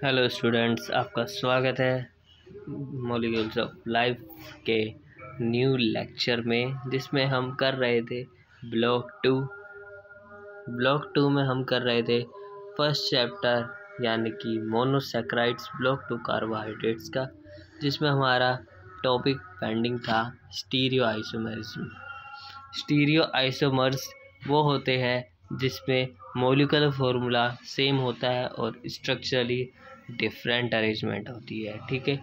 Hello students, आपका स्वागत है मॉलिक्यूल्स ऑफ लाइफ के न्यू लेक्चर में, जिसमें हम कर रहे थे ब्लॉक टू में हम कर रहे थे फर्स्ट चैप्टर यानी कि मोनोसैकराइड्स, ब्लॉक 2 कार्बोहाइड्रेट्स का, जिसमें हमारा टॉपिक पेंडिंग था स्टीरियो आइसोमरिज्म। स्टीरियो आइसोमर्स वो होते हैं जिसमें मॉलिक्यूलर फॉर्मूला सेम होता है और स्ट्रक्चरली डिफरेंट अरेंजमेंट होती है। ठीक है,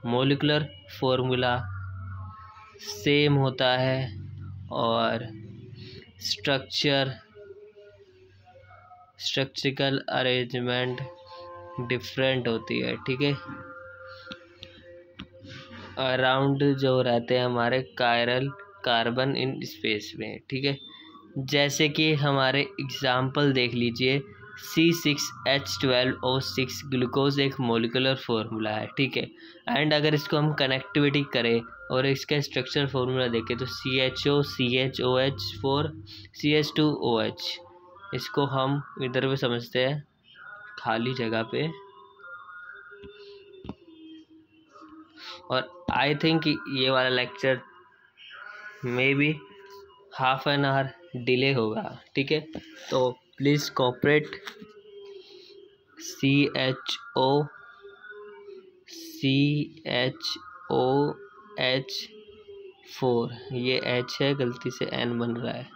मॉलिक्यूलर फॉर्मूला सेम होता है और स्ट्रक्चरल अरेंजमेंट डिफरेंट होती है। ठीक है, अराउंड जो रहते हैं हमारे कायरल कार्बन इन स्पेस में। ठीक है, जैसे कि हमारे एग्जाम्पल देख लीजिए, C6H12O6 ग्लूकोज एक मोलिकुलर फार्मूला है। ठीक है, एंड अगर इसको हम कनेक्टिविटी करें और इसका स्ट्रक्चर फार्मूला देखें तो CHO CHOH4 CH2OH, इसको हम इधर पे समझते हैं खाली जगह पे। और आई थिंक ये वाला lecture may be half an hour delay होगा। ठीक है, तो प्लीज़ कोऑपरेट। CHOCHOH4, ये H है, गलती से N बन रहा है,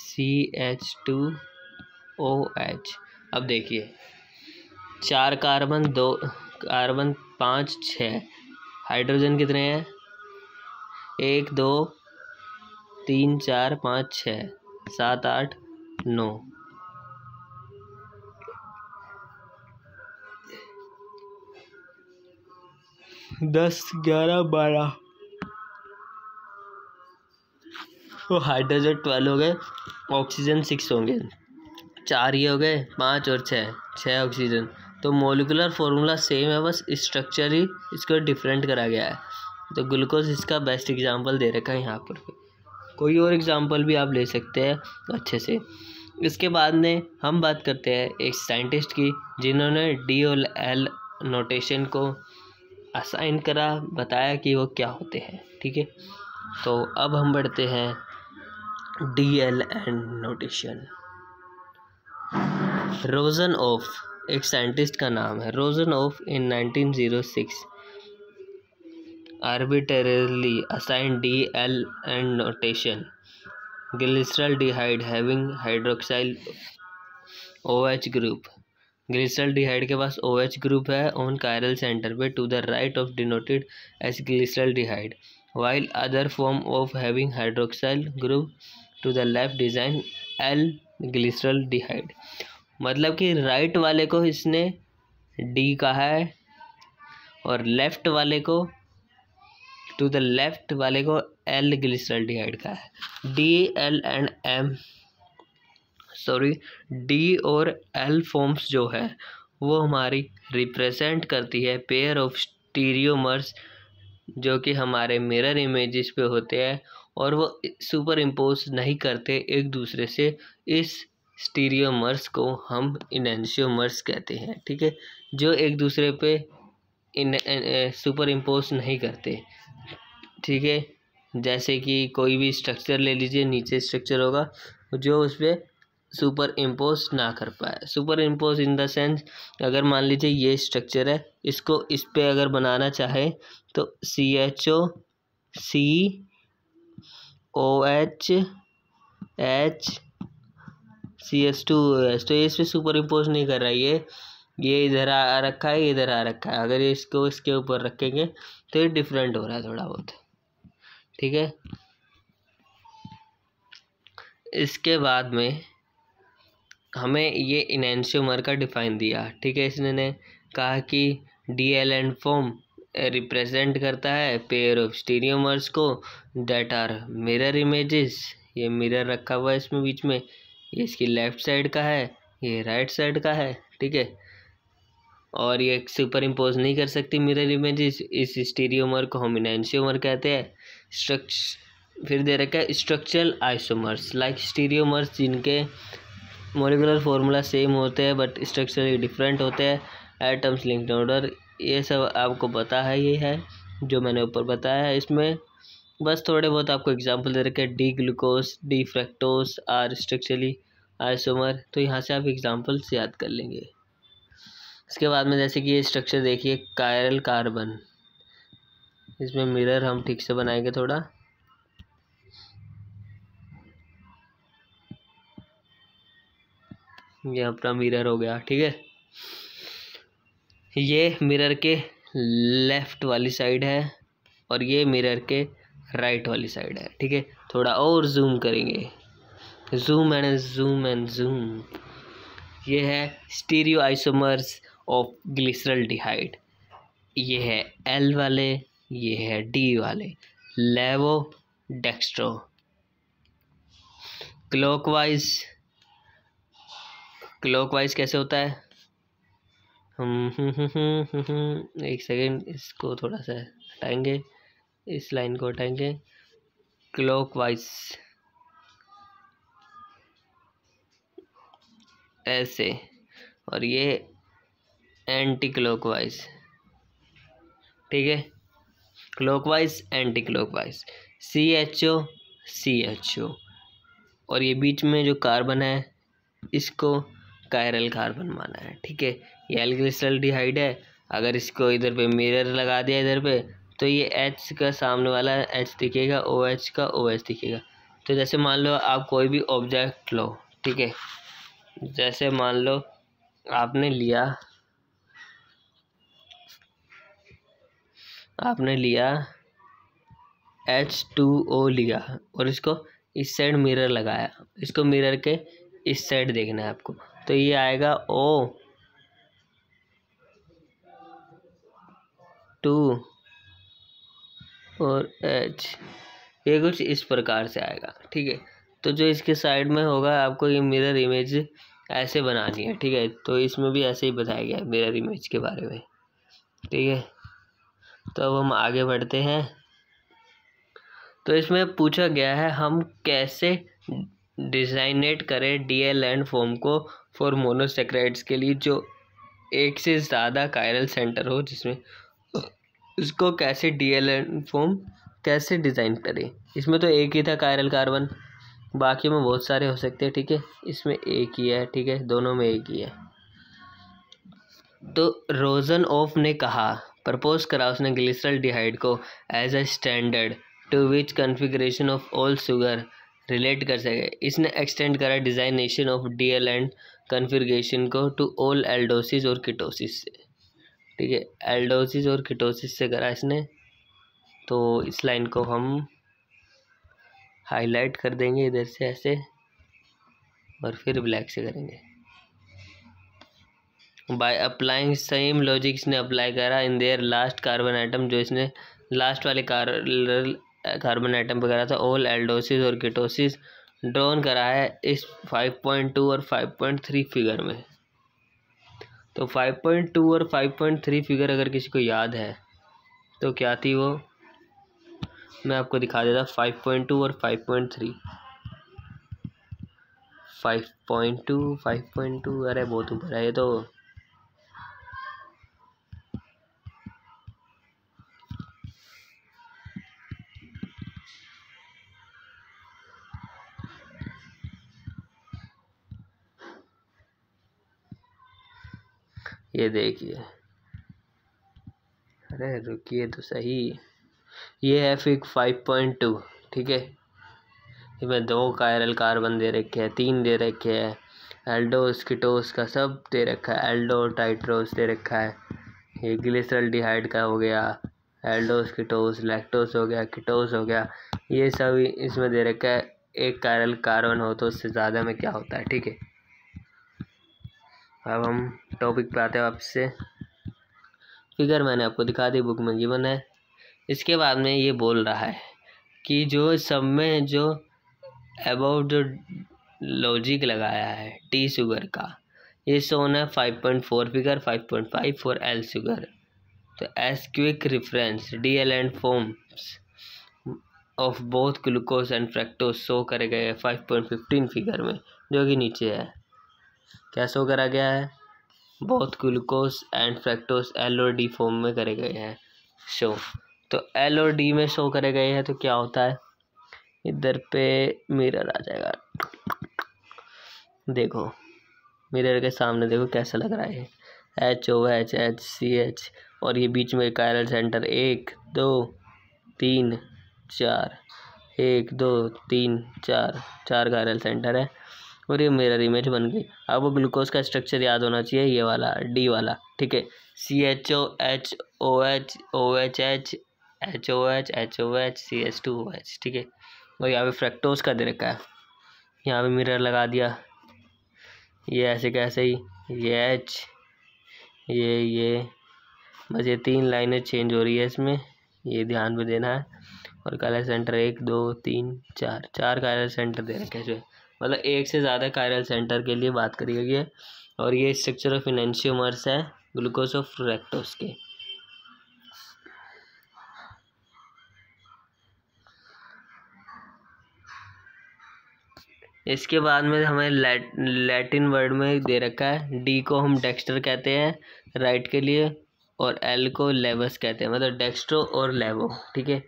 CH2OH। अब देखिए, 4 कार्बन, 2 कार्बन, 5 6, हाइड्रोजन कितने हैं? 1 2 3 4 5 6 7 8 9। 10 11 12, तो हाइड्रोजन 12 हो गए, ऑक्सीजन 6 होंगे, 4 ये हो गए, 5 और 6 ऑक्सीजन। तो मोलिकुलर फॉर्मूला सेम है, बस स्ट्रक्चर ही इसको डिफरेंट करा गया है। तो ग्लूकोज इसका बेस्ट एग्जांपल दे रखा है यहाँ पर। कोई और एग्जांपल भी आप ले सकते हैं अच्छे से। इसके बाद में हम बात करते हैं एक साइंटिस्ट की, जिन्होंने D और L नोटेशन को असाइन करा, बताया कि वो क्या होते हैं। ठीक है, तो अब हम बढ़ते हैं DLN नोटेशन। रोजनऑफ एक साइंटिस्ट का नाम है। रोजनऑफ इन 1906 arbitrarily assigned DLN notation glyceraldehyde having hydroxyl OH group। Glyceraldehyde के पास OH ग्रुप है ऑन कायरल सेंटर पे, to the right of denoted as glyceraldehyde, while other form of having hydroxyl group to the left design L glyceraldehyde। मतलब कि right वाले को इसने D कहा है और लेफ्ट वाले को L ग्लिसरल्डिहाइड का है। D और L फॉर्म्स जो है वो हमारी रिप्रेजेंट करती है पेयर ऑफ स्टीरियोमर्स, जो कि हमारे मिरर इमेजेस पे होते हैं और वो सुपर इम्पोज नहीं करते एक दूसरे से। इस स्टीरियोमर्स को हम इनेंशियोमर्स कहते हैं। ठीक है, जो एक दूसरे पे सुपर इम्पोज नहीं करते। ठीक है, जैसे कि कोई भी स्ट्रक्चर ले लीजिए, नीचे स्ट्रक्चर होगा जो उस पर सुपर इम्पोज ना कर पाए। Super impose in the sense, अगर मान लीजिए ये स्ट्रक्चर है, इसको इस पे अगर बनाना चाहे तो CHO COH H CH2OH, तो ये इस पर सुपर इम्पोज नहीं कर रहा है। ये इधर आ रखा है, इधर आ रखा है। अगर इसको इसके ऊपर रखेंगे तो ये डिफरेंट हो रहा है थोड़ा बहुत। ठीक है, इसके बाद में हमें ये इनेंशियोमर का डिफाइन दिया। ठीक है, इसने कहा कि DLN फॉर्म रिप्रेजेंट करता है पेयर ऑफ स्टीरियोमर्स को दैट आर मिरर इमेजेस। ये मिरर रखा हुआ है इसमें बीच में, ये इसकी लेफ्ट साइड का है, ये राइट साइड का है। ठीक है, और ये सुपर इम्पोज नहीं कर सकती मिरर इमेजेस, इस स्टीरियोमर को हम इनेंशियोमर कहते हैं। फिर दे रखा है स्ट्रक्चरल आइसोमर्स लाइक स्टीरियोमर्स, जिनके मॉलिक्यूलर फार्मूला सेम होते हैं बट स्ट्रक्चरली डिफरेंट होते हैं। एटम्स लिंक्ड ऑर्डर, ये सब आपको पता है, ये है जो मैंने ऊपर बताया है। इसमें बस थोड़े बहुत आपको एग्जांपल दे रखे हैं, D glucose, D fructose are structurally isomer, तो यहाँ से आप एग्जांपल्स याद कर लेंगे। इसके बाद में जैसे कि ये स्ट्रक्चर देखिए, कायरल कार्बन, इसमें मिरर हम ठीक से बनाएंगे थोड़ा। ये अपना मिरर हो गया, ठीक है। ये मिरर के लेफ्ट वाली साइड है और ये मिरर के राइट वाली साइड है, ठीक है। थोड़ा और जूम करेंगे, zoom and zoom and zoom. ये है स्टीरियो आइसोमर्स ऑफ ग्लिसरॉल्डिहाइड, ये है एल वाले, ये है डी वाले, लेवो डेक्स्ट्रो। क्लॉकवाइज कैसे होता है, एक सेकेंड, इसको थोड़ा सा हटाएंगे, इस लाइन को हटाएंगे। क्लॉकवाइज ऐसे, और ये एंटी क्लॉकवाइज, ठीक है। क्लॉकवाइज एंटी क्लॉकवाइज, CHO, और ये बीच में जो कार्बन है इसको कायरल कार्बन माना है, ठीक है। ये एल्ग्लिसरॉल्डिहाइड है, अगर इसको इधर पे मिरर लगा दिया इधर पे, तो ये H का सामने वाला H दिखेगा, OH का OH दिखेगा। तो जैसे मान लो आप कोई भी ऑब्जेक्ट लो, ठीक है, जैसे मान लो आपने लिया H2O लिया और इसको इस साइड मिरर लगाया, इसको मिरर के इस साइड देखना है आपको, तो ये आएगा O2 और H, ये कुछ इस प्रकार से आएगा, ठीक है। तो जो इसके साइड में होगा आपको ये मिरर इमेज ऐसे बनानी है, ठीक है। तो इसमें भी ऐसे ही बताया गया है मिरर इमेज के बारे में, ठीक है। तो अब हम आगे बढ़ते हैं। तो इसमें पूछा गया है हम कैसे डिजाइनेट करें DL फॉर्म को फॉर मोनोसेक्राइड्स के लिए जो एक से ज़्यादा कायरल सेंटर हो, जिसमें उसको कैसे DL फॉर्म कैसे डिज़ाइन करें। इसमें तो एक ही था कायरल कार्बन, बाकी में बहुत सारे हो सकते हैं, ठीक है। इसमें एक ही है, ठीक है, दोनों में एक ही है। तो रोजनऑफ ने कहा, प्रपोज करा उसने ग्लिसरॉल्डिहाइड को as a standard to which configuration of all sugar relate कर सके। इसने एक्सटेंड करा डिजाइनेशन ऑफ DL कॉन्फ़िगरेशन को टू ऑल एल्डोसिस और कीटोसिस से, ठीक है। एल्डोसिस और कीटोसिस से करा इसने, तो इस लाइन को हम हाईलाइट कर देंगे इधर से ऐसे, और फिर ब्लैक से करेंगे। बाय अप्लाइंग सेम लॉजिक इसने अप्लाई करा in their last carbon atom, जो इसने लास्ट वाले कार्बन आइटम पे करा था, ऑल एल्डोसिस और कीटोसिस ड्रॉन करा है इस 5.2 और 5.3 फिगर में। तो 5.2 और 5.3 फिगर अगर किसी को याद है तो क्या थी वो, मैं आपको दिखा देता। 5.2 और 5.3, 5.2 अरे बहुत ऊपर है ये तो। ये देखिए, अरे रुकिए तो सही, ये है फिर 5.2, ठीक है। इसमें 2 कायरल कार्बन दे रखे हैं, 3 दे रखे हैं, एल्डोस कीटोस का सब दे रखा है, एल्डो टाइट्रोस दे रखा है, ये ग्लिसरॉल्डिहाइड का हो गया, एल्डोस कीटोस, लैक्टोस हो गया, कीटोस हो गया, ये सब इसमें दे रखा है। एक कायरल कार्बन हो तो उससे ज़्यादा में क्या होता है, ठीक है। अब हम टॉपिक पे आते हैं वापस से। फिगर मैंने आपको दिखा दी, बुक में गिवन है। इसके बाद में ये बोल रहा है कि जो सब में जो अबाउट जो लॉजिक लगाया है टी शुगर का, ये शोन है 5.4 फिगर, 5.5 फॉर एल शुगर। तो as quick reference DL forms of both glucose and fructose show करे गए 5.15 फिगर में, जो कि नीचे है। क्या शो करा गया है, both glucose and fructose L और डी फॉर्म में करे गए हैं शो। तो एल और डी में शो करे गए हैं तो क्या होता है, इधर पे मिरर आ जाएगा, देखो मिरर के सामने देखो कैसा लग रहा है, HOH HCH, और ये बीच में कायरल सेंटर 1 2 3 4, 1 2 3 4, 4 कायरल सेंटर है और ये मिरर इमेज बन गई। अब वो ग्लूकोज का स्ट्रक्चर याद होना चाहिए, ये वाला डी वाला, ठीक है, CHO HOH OHH HOH HOH CH2OH, ठीक है। और यहाँ पे फ्रैक्टोज का दे रखा है, यहाँ पे मिरर लगा दिया, ये ऐसे कैसे ही, ये H ये बस ये 3 लाइनें चेंज हो रही है इसमें, ये ध्यान में देना है। और कायरल सेंटर 1 2 3 4, 4 कायरल सेंटर दे रखे हैं, मतलब एक से ज़्यादा कायरल सेंटर के लिए बात करी गई है। और ये स्ट्रक्चर ऑफ इनैंशियोमर्स है ग्लूकोज और फ्रैक्टोज के। इसके बाद में हमें लैटिन वर्ड में दे रखा है, डी को हम डेक्स्टर कहते हैं राइट के लिए, और एल को लेवस कहते हैं, मतलब डेक्स्ट्रो और लेवो, ठीक है।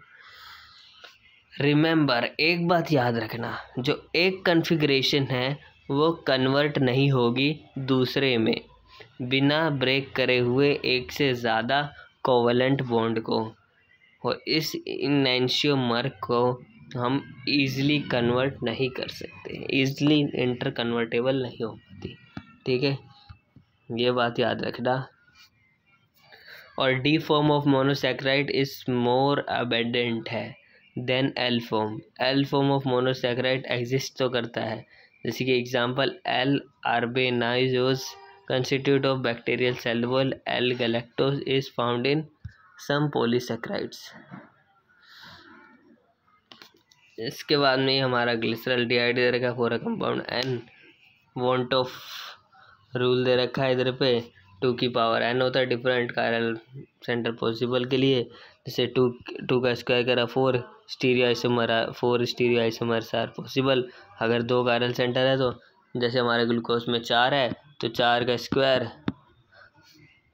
रिमेंबर, एक बात याद रखना, जो एक कॉन्फ़िगरेशन है वो कन्वर्ट नहीं होगी दूसरे में बिना ब्रेक करे हुए एक से ज़्यादा कोवलेंट बॉन्ड को, और इस इनैंशियोमर को हम ईज़िली कन्वर्ट नहीं कर सकते, ईज़िली इंटर कन्वर्टेबल नहीं हो पाती, ठीक है, ये बात याद रखना। और D form of monosaccharide is more abundant है than L form. L form of monosaccharide exist तो करता है, जैसे कि example L arabinose constitute of bacterial cell wall, L galactose is found in some polysaccharides. इसके बाद में हमारा ग्लिसरॉल डिहाइड दे रखा है for a compound N, Van't Hoff rule दे रखा है इधर पे 2 की पावर n होता है डिफरेंट कायरल सेंटर पॉसिबल के लिए, जैसे 2 का स्क्वायर करा 4 स्टीरियो आइसोमर्स आर पॉसिबल। अगर 2 कायरल सेंटर है तो जैसे हमारे ग्लूकोज में 4 है तो 4 का स्क्वायर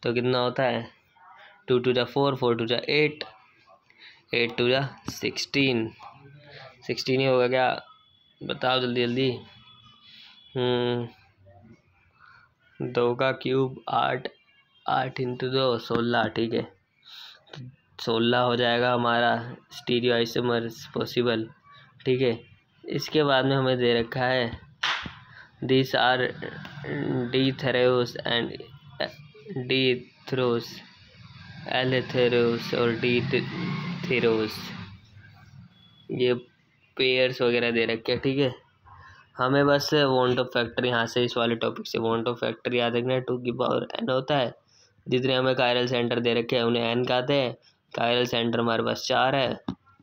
तो कितना होता है, 2 2 जा 4, 4 2 जा 8, 8 2 जा 16, 16 ही होगा क्या, बताओ जल्दी जल्दी। 2 का क्यूब 8, 8 इंटू 2 16, ठीक है, 16 हो जाएगा हमारा स्टीरियो आइसोमर्स पॉसिबल, ठीक है। इसके बाद में हमें दे रखा है दिस आर डीथेरोस एंड डीथेरोस, एलेथेरोस और डीथेरोस, ये पेयर्स वगैरह दे रखे हैं, ठीक है। हमें बस वॉन्ट ऑफ फैक्टर यहाँ से इस वाले टॉपिक से वॉन्ट ऑफ फैक्टर याद रखना है, 2 की पावर n होता है, जितने हमें कायरल सेंटर दे रखे हैं उन्हें n कहते हैं। कायरल सेंटर हमारे पास 4 है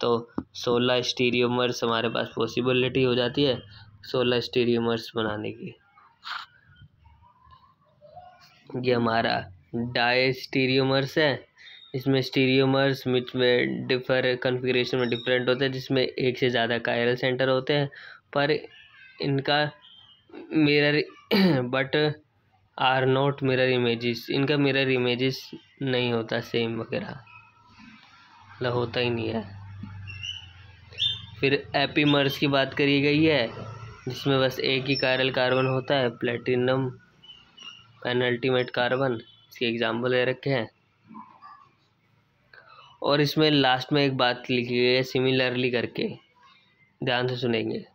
तो 16 स्टीरियोमर्स हमारे पास पॉसिबिलिटी हो जाती है 16 स्टीरियोमर्स बनाने की। ये हमारा डाई स्टीरियोमर्स है, इसमें स्टीरियोमर्स में डिफर कॉन्फ़िगरेशन में डिफरेंट होते हैं, जिसमें एक से ज़्यादा कायरल सेंटर होते हैं पर इनका mirror but are not mirror images, इनका मिरर इमेजेस नहीं होता सेम वगैरह, मतलब होता ही नहीं है। फिर एपीमर्स की बात करी गई है जिसमें बस एक ही कायरल कार्बन होता है, प्लेटिनम पेनल्टीमेट कार्बन, इसके एग्जाम्पल दे रखे हैं। और इसमें लास्ट में एक बात लिखी गई है सिमिलरली करके, ध्यान से सुनेंगे।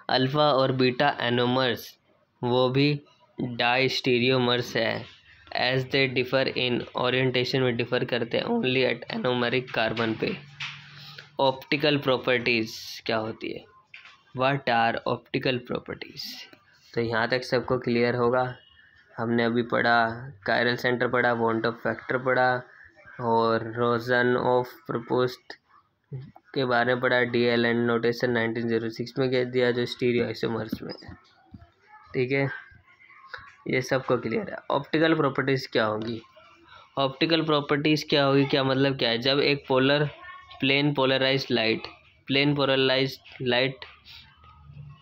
अल्फ़ा और बीटा एनोमर्स वो भी डाई स्टीरियोमर्स है, as they differ in orientation में डिफ़र करते हैं ओनली एट एनोमरिक कार्बन पे। ऑप्टिकल प्रॉपर्टीज़ क्या होती है, व्हाट आर ऑप्टिकल प्रॉपर्टीज़, तो यहाँ तक सबको क्लियर होगा। हमने अभी पढ़ा कायरल सेंटर पढ़ा, वॉन्ट ऑफ फैक्टर पढ़ा और रोजन ऑफ प्रपोस्ट के बारे में पढ़ा, DL एंड नोटेशन 1906 में कह दिया जो स्टीरियो आइसोमर्स में, ठीक है, ये सबको क्लियर है। ऑप्टिकल प्रॉपर्टीज़ क्या होगी, ऑप्टिकल प्रॉपर्टीज़ क्या होगी, क्या मतलब क्या है, जब एक प्लेन पोलराइज्ड लाइट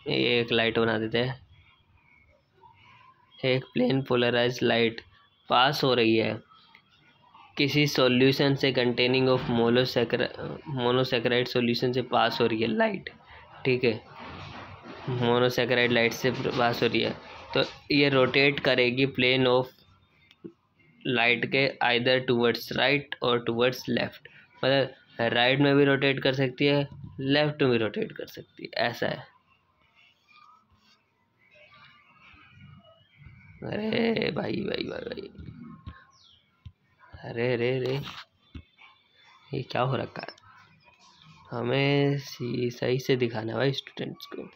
एक लाइट बना देते हैं, एक प्लेन पोलराइज लाइट पास हो रही है किसी सॉल्यूशन से कंटेनिंग ऑफ मोनोसेक्राइड सॉल्यूशन से पास हो रही है लाइट, ठीक है, मोनोसेक्राइड लाइट से पास हो रही है, तो ये रोटेट करेगी प्लेन ऑफ लाइट के आइदर टूवर्ड्स राइट और टूवर्ड्स लेफ्ट, मतलब राइट में भी रोटेट कर सकती है, लेफ्ट में भी रोटेट कर सकती है, ऐसा है। अरे भाई भाई भाई भाई, अरे अरे अरे, ये क्या हो रखा है? हमें सही से दिखाना है भाई स्टूडेंट्स को,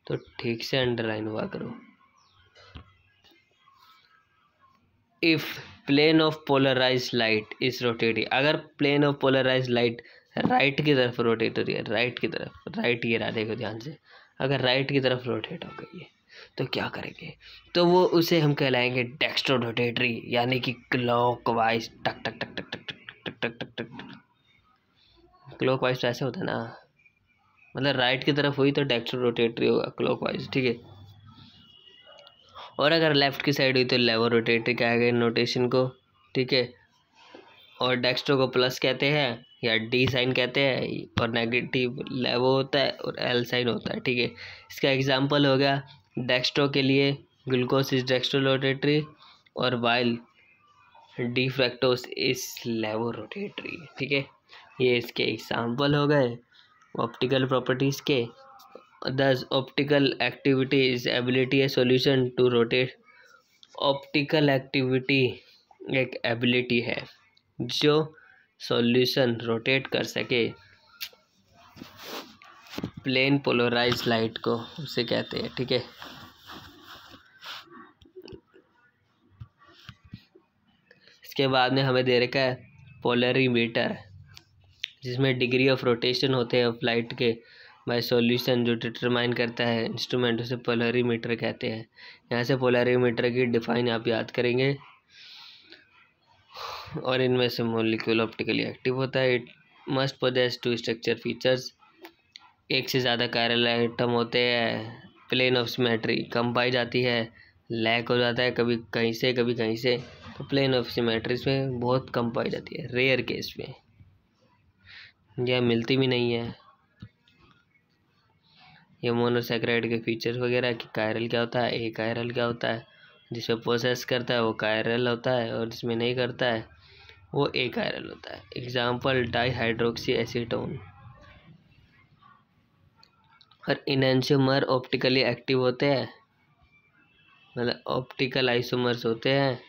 तो ठीक से अंडरलाइन हुआ करो। If plane of polarised light is rotating, अगर plane of polarised light right की तरफ रोटेट हो रही है, राइट की तरफ, राइट ये रहा, देखो ध्यान से, अगर राइट की तरफ रोटेट हो गई है तो क्या करेंगे, तो वो उसे हम कहलाएंगे डेक्स्ट्रो रोटेटरी, यानी कि क्लॉकवाइज, टक टक टक टक टक टक टक टक टक। क्लॉकवाइज तो ऐसे होता है ना, मतलब राइट की तरफ हुई तो डेक्स्ट्रो रोटेटरी होगा, क्लॉकवाइज, ठीक है। और अगर लेफ्ट की साइड हुई तो लेवो रोटेटरी कहेंगे नोटेशन को, ठीक है। और डेक्स्ट्रो को प्लस कहते हैं या डी साइन कहते हैं, और नेगेटिव लेवो होता है और एल साइन होता है, ठीक है। इसका एग्जांपल हो गया डेक्स्ट्रो के लिए ग्लूकोज इज डेक्स्ट्रो रोटेटरी और वाइल डी फ्रैक्टोज इज लेवो रोटेटरी, ठीक है। ये इसके एग्जांपल हो गए ऑप्टिकल प्रॉपर्टीज़ के। Thus optical activity is ability a solution to rotate। Optical activity एक एबिलिटी है जो सॉल्यूशन रोटेट कर सके प्लेन पोलराइज लाइट को, उसे कहते हैं, ठीक है। इसके बाद में हमें दे रखा है पोलरीमीटर, जिसमें डिग्री ऑफ रोटेशन होते हैं ऑफ लाइट के बाय सॉल्यूशन, जो डिटरमाइन करता है इंस्ट्रूमेंट, उसे पोलरीमीटर कहते हैं। यहाँ से पोलरीमीटर की डिफाइन आप याद करेंगे। और इनमें से मॉलिक्यूल ऑप्टिकली एक्टिव होता है। It must possess two structure features, एक से ज़्यादा कायरल आइटम होते हैं, प्लेन ऑफ सिमेट्री कम पाई जाती है, लैक हो जाता है कभी कहीं से कभी कहीं से, तो प्लेन ऑफ सिमेट्री में बहुत कम पाई जाती है, रेयर केस में, यह मिलती भी नहीं है। ये मोनोसेक्राइड के फीचर्स वगैरह कि कायरल क्या होता है, ए कायरल क्या होता है, जिसमें प्रोसेस करता है वो कायरल होता है और जिसमें नहीं करता है वो ए कायरल होता है। Example dihydroxy acetone. और इनएंशियोमर ऑप्टिकली एक्टिव होते हैं, मतलब ऑप्टिकल आइसोमर्स होते हैं।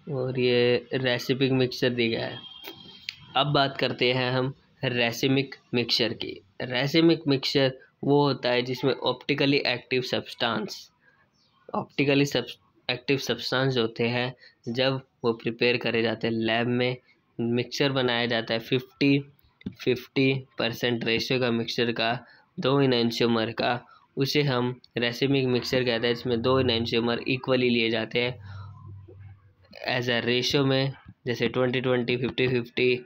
और ये रेसिपिक मिक्सचर दिया गया है। अब बात करते हैं हम रेसिमिक मिक्सचर की। रेसिमिक मिक्सचर वो होता है जिसमें ऑप्टिकली एक्टिव सब्सटेंस होते हैं, जब वो प्रिपेयर करे जाते हैं लैब में, मिक्सचर बनाया जाता है 50-50% रेशियो का मिक्सचर का, 2 इनएंशियोमर का, उसे हम रेसिमिक मिक्सचर कहते हैं, जिसमें 2 इनएंशियोमर इक्वली लिए जाते हैं एज अ रेशियो में, जैसे 20-20, 50-50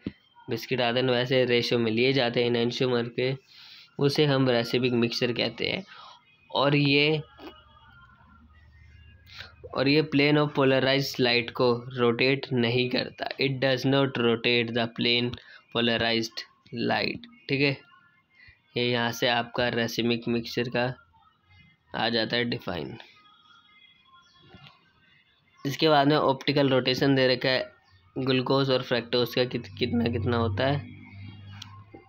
बिस्किट आते हैं, वैसे रेशियो में लिए जाते हैं इनएंशियोमर के, उसे हम रेसिमिक मिक्सचर कहते हैं। और ये प्लेन ऑफ पोलराइज्ड लाइट को रोटेट नहीं करता, it does not rotate the plane polarised light, ठीक है। ये यहाँ से आपका रेसिमिक मिक्सचर का आ जाता है डिफाइन। इसके बाद में ऑप्टिकल रोटेशन दे रखा है ग्लूकोज और फ्रैक्टोज का कितना कितना होता है।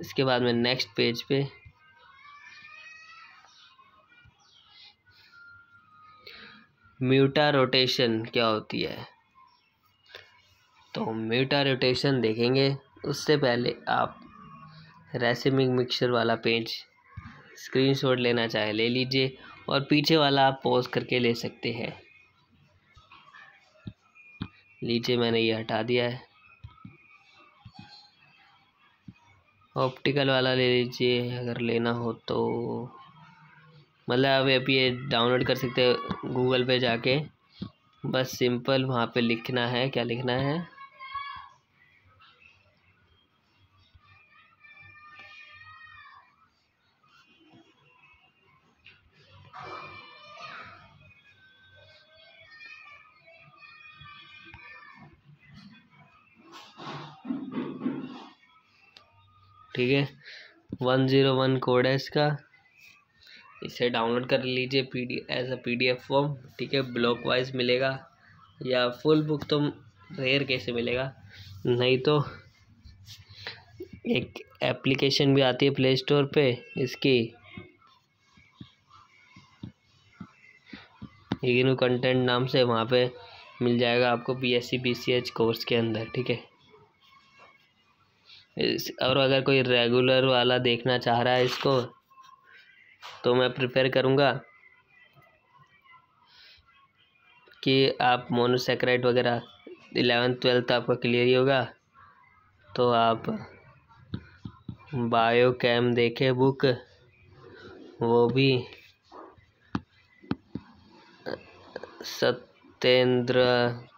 इसके बाद में नेक्स्ट पेज पे म्यूटा रोटेशन क्या होती है, तो म्यूटा रोटेशन देखेंगे उससे पहले आप रेसिमिक मिक्सचर वाला पेज स्क्रीनशॉट लेना चाहे ले लीजिए, और पीछे वाला आप पॉज करके ले सकते हैं। लीजिए, मैंने ये हटा दिया है। ऑप्टिकल वाला ले लीजिए अगर लेना हो तो, मतलब आप ये डाउनलोड कर सकते हो गूगल पे जाके, बस सिंपल वहाँ पे लिखना है, क्या लिखना है, ठीक है, 101 कोड है इसका। इसे डाउनलोड कर लीजिए एज अ PDF फॉर्म, ठीक है। ब्लॉक वाइज मिलेगा या फुल बुक तो रेयर कैसे मिलेगा, नहीं तो एक एप्लीकेशन भी आती है प्ले स्टोर पे इसकी, इग्नू कंटेंट नाम से, वहाँ पे मिल जाएगा आपको BSc BCH कोर्स के अंदर, ठीक है। और अगर कोई रेगुलर वाला देखना चाह रहा है इसको, तो मैं प्रिफर करूँगा कि आप मोनोसेक्राइड वगैरह 11th-12th आपका क्लियर ही होगा, तो आप बायोकेम देखे बुक, वो भी सत्येंद्र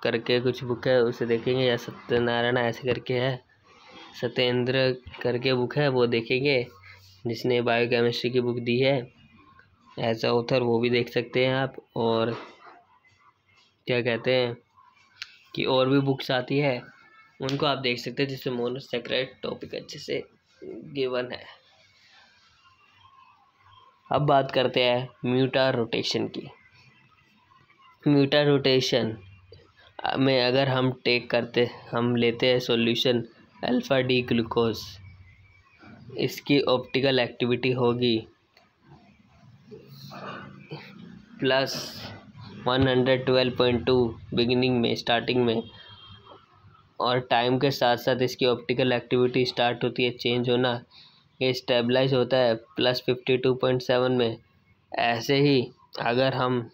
करके कुछ बुक है उसे देखेंगे, या सत्यनारायण ऐसे करके है, सत्येंद्र करके बुक है वो देखेंगे, जिसने बायोकेमिस्ट्री की बुक दी है एज अ ऑथर, वो भी देख सकते हैं आप। और क्या कहते हैं कि और भी बुक्स आती है उनको आप देख सकते हैं, जिससे मोनोसेक्राइड टॉपिक अच्छे से गिवन है। अब बात करते हैं म्यूटा रोटेशन की। म्यूटा रोटेशन में अगर हम लेते हैं सॉल्यूशन अल्फा डी ग्लूकोज, इसकी ऑप्टिकल एक्टिविटी होगी +112.2 बिगिनिंग में, स्टार्टिंग में, और टाइम के साथ साथ इसकी ऑप्टिकल एक्टिविटी स्टार्ट होती है चेंज होना, ये स्टेबलाइज होता है +52.7 में। ऐसे ही अगर हम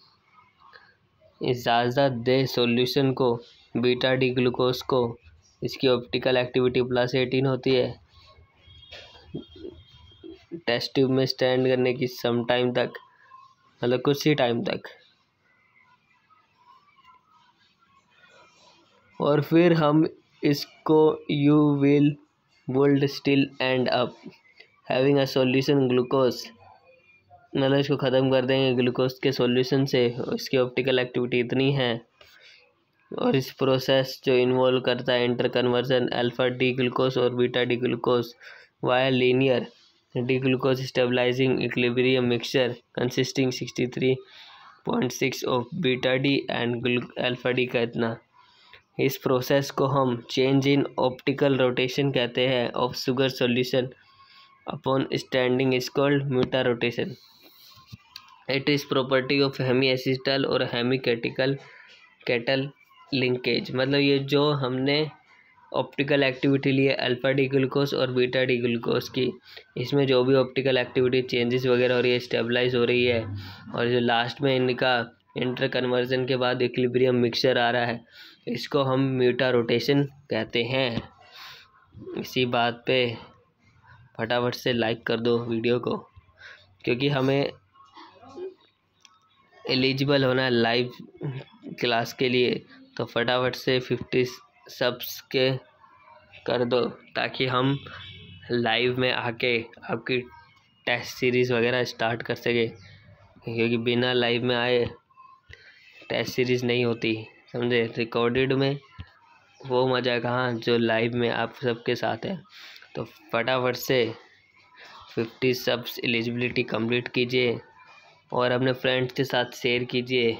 इजाज़त दे सॉल्यूशन को बीटा डी ग्लूकोज को, इसकी ऑप्टिकल एक्टिविटी +18 होती है टेस्ट ट्यूब में स्टैंड करने की सम टाइम तक, मतलब कुछ ही टाइम तक। और फिर हम इसको you will would still and up having a solution glucose, मतलब इसको ख़त्म कर देंगे ग्लूकोज के सॉल्यूशन से, इसकी ऑप्टिकल एक्टिविटी इतनी है। और इस प्रोसेस जो इन्वॉल्व करता है interconversion alpha D glucose और beta D glucose via linear D glucose stabilising equilibrium mixture consisting 63.6 of beta D and alpha D का इतना, इस प्रोसेस को हम चेंज इन ऑप्टिकल रोटेशन कहते हैं of sugar solution upon standing is called mutarotation. It is property of hemiacetal और hemiketal linkage, मतलब ये जो हमने ऑप्टिकल एक्टिविटी ली है अल्फा डी ग्लूकोज और बीटा डी ग्लूकोज की, इसमें जो भी ऑप्टिकल एक्टिविटी चेंजेस वगैरह हो रही है, स्टेबलाइज हो रही है, और जो लास्ट में इनका इंटर कन्वर्जन के बाद इक्विलिब्रियम मिक्सचर आ रहा है, इसको हम म्यूटा रोटेशन कहते हैं। इसी बात पे फटाफट से लाइक कर दो वीडियो को, क्योंकि हमें एलिजिबल होना है लाइव क्लास के लिए, तो फटाफट से 50 सब्स के कर दो, ताकि हम लाइव में आके आपकी टेस्ट सीरीज़ वगैरह स्टार्ट कर सके, क्योंकि बिना लाइव में आए टेस्ट सीरीज़ नहीं होती, समझे। रिकॉर्डेड में वो मज़ा कहाँ जो लाइव में आप सबके साथ है। तो फटाफट से 50 सब्स एलिजिबिलिटी कंप्लीट कीजिए और अपने फ्रेंड्स के साथ शेयर कीजिए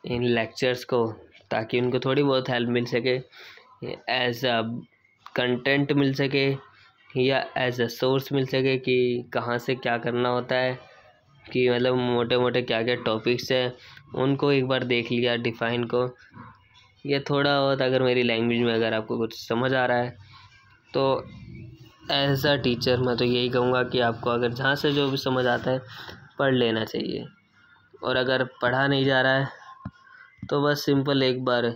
इन लेक्चर्स को, ताकि उनको थोड़ी बहुत हेल्प मिल सके, एज अ कंटेंट मिल सके या एज अ सोर्स मिल सके कि कहाँ से क्या करना होता है, कि मतलब मोटे मोटे क्या क्या टॉपिक्स हैं उनको एक बार देख लिया, डिफ़ाइन को, ये थोड़ा बहुत अगर मेरी लैंग्वेज में अगर आपको कुछ समझ आ रहा है, तो एज अ टीचर मैं तो यही कहूँगा कि आपको अगर जहाँ से जो भी समझ आता है पढ़ लेना चाहिए। और अगर पढ़ा नहीं जा रहा है तो बस सिंपल एक बार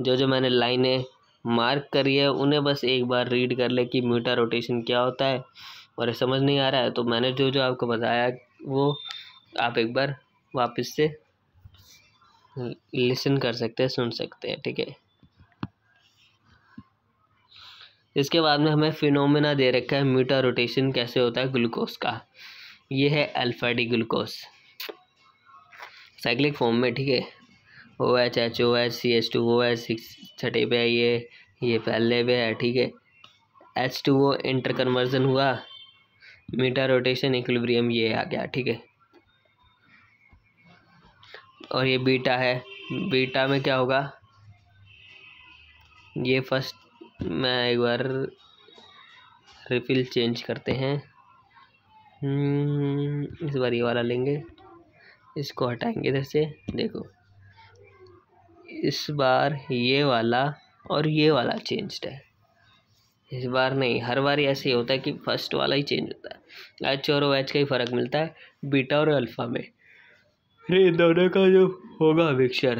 जो मैंने लाइनें मार्क करी है उन्हें बस एक बार रीड कर ले कि म्यूटा रोटेशन क्या होता है, और समझ नहीं आ रहा है तो मैंने जो आपको बताया वो आप एक बार वापस से लिसन कर सकते हैं, सुन सकते हैं, ठीक है। इसके बाद में हमें फिनोमेना दे रखा है म्यूटा रोटेशन कैसे होता है ग्लूकोज का। ये है alpha D glucose cyclic form में, ठीक है। OH HOH CH2OH 6 छठे पे है, ये पहले पे है, ठीक है। H2O इंटर कन्वर्जन हुआ, मीटा रोटेशन इक्विलिब्रियम ये आ गया, ठीक है। और ये बीटा है, बीटा में क्या होगा, ये फर्स्ट मैं एक बार रिफिल चेंज करते हैं, इस बार ये वाला लेंगे, इसको हटाएंगे इधर से। देखो इस बार ये वाला और ये वाला चेंज्ड है, इस बार नहीं, हर बार ऐसे ही होता है कि फर्स्ट वाला ही चेंज होता है। एच और ओ एच का ही फ़र्क मिलता है बीटा और अल्फ़ा में। ये दोनों का जो होगा मिक्सचर,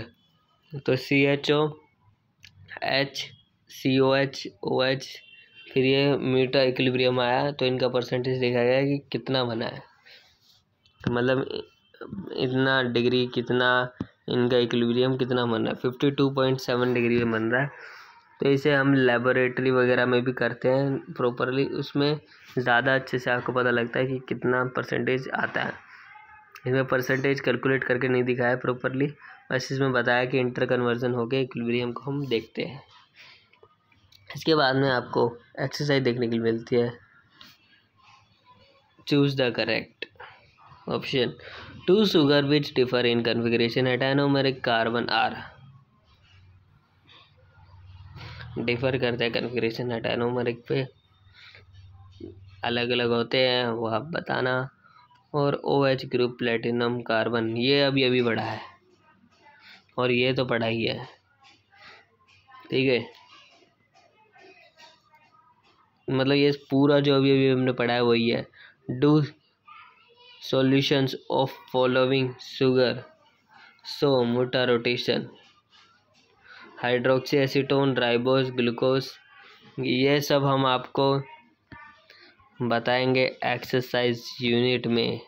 तो CHO H COH OH, फिर ये मीटा इक्विलिब्रियम आया तो इनका परसेंटेज देखा गया कि कितना बना है, मतलब इतना डिग्री कितना, इनका इक्विलिब्रियम कितना बन रहा है, 52.7 डिग्री में बन रहा है। तो इसे हम लेबोरेटरी वगैरह में भी करते हैं प्रॉपरली, उसमें ज़्यादा अच्छे से आपको पता लगता है कि कितना परसेंटेज आता है। इसमें परसेंटेज कैलकुलेट करके नहीं दिखाया प्रॉपरली, बस इसमें बताया कि इंटर कन्वर्जन हो गया, इक्विलिब्रियम को हम देखते हैं। इसके बाद में आपको एक्सरसाइज देखने के लिए मिलती है, choose the correct option. 2 sugar which differ in configuration at anomeric carbon R, differ करते हैं कन्फिग्रेशन एट एनोमरिक पे, अलग अलग होते हैं वो आप बताना। और OH ग्रुप प्लेटिनम कार्बन, ये अभी अभी बढ़ा है और ये तो पढ़ा ही है, ठीक है। मतलब ये पूरा जो अभी अभी हमने पढ़ा है वही है। Do solutions of following sugar show mutarotation, hydroxyacetone, ribose, glucose, ये सब हम आपको बताएंगे एक्सरसाइज यूनिट में।